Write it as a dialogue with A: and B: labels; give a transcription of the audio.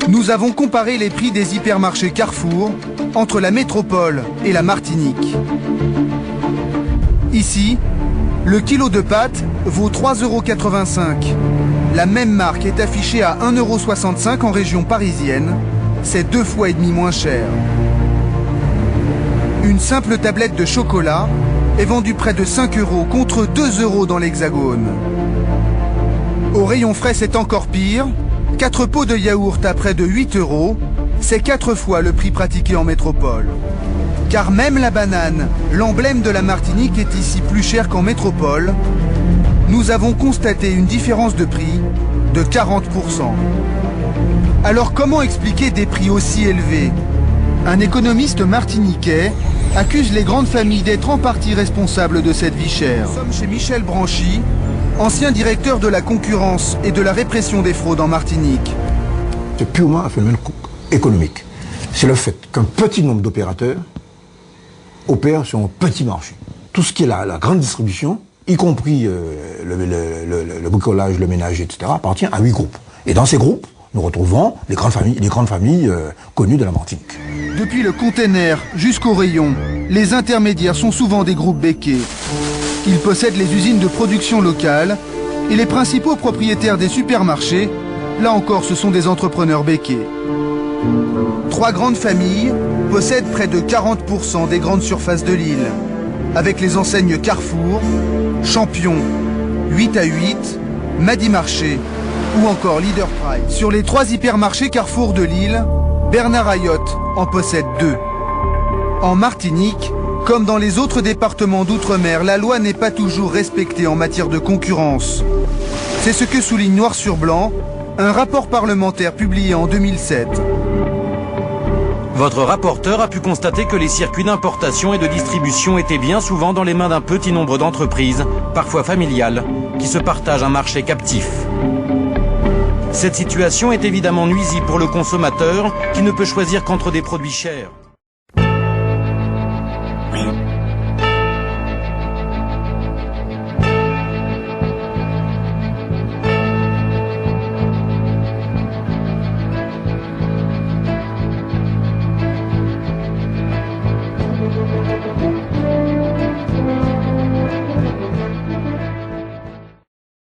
A: Nous avons comparé les prix des hypermarchés Carrefour entre la métropole et la Martinique. Ici, le kilo de pâtes vaut 3,85 €. La même marque est affichée à 1,65 € en région parisienne. C'est 2,5 fois moins cher. Une simple tablette de chocolat est vendue près de 5 € contre 2 € dans l'Hexagone. Au rayon frais, c'est encore pire. 4 pots de yaourt à près de 8 €, c'est 4 fois le prix pratiqué en métropole. Car même la banane, l'emblème de la Martinique, est ici plus chère qu'en métropole. Nous avons constaté une différence de prix de 40%. Alors comment expliquer des prix aussi élevés? Un économiste martiniquais accuse les grandes familles d'être en partie responsables de cette vie chère. Nous sommes chez Michel Branchy, ancien directeur de la concurrence et de la répression des fraudes en Martinique.
B: C'est purement un phénomène économique. C'est le fait qu'un petit nombre d'opérateurs opèrent sur un petit marché. Tout ce qui est la grande distribution, y compris le bricolage, le ménage, etc., appartient à 8 groupes. Et dans ces groupes, nous retrouvons les grandes familles connues de la Martinique.
A: Depuis le container jusqu'au rayon, les intermédiaires sont souvent des groupes béquets. Ils possèdent les usines de production locales et les principaux propriétaires des supermarchés, là encore, ce sont des entrepreneurs béquets. 3 grandes familles possèdent près de 40% des grandes surfaces de l'île, avec les enseignes Carrefour, Champion, 8 à 8, Madi Marché ou encore Leader Price. Sur les 3 hypermarchés Carrefour de l'île, Bernard Ayotte en possède 2. En Martinique, comme dans les autres départements d'outre-mer, la loi n'est pas toujours respectée en matière de concurrence. C'est ce que souligne noir sur blanc un rapport parlementaire publié en 2007.
C: Votre rapporteur a pu constater que les circuits d'importation et de distribution étaient bien souvent dans les mains d'un petit nombre d'entreprises, parfois familiales, qui se partagent un marché captif. Cette situation est évidemment nuisible pour le consommateur qui ne peut choisir qu'entre des produits chers.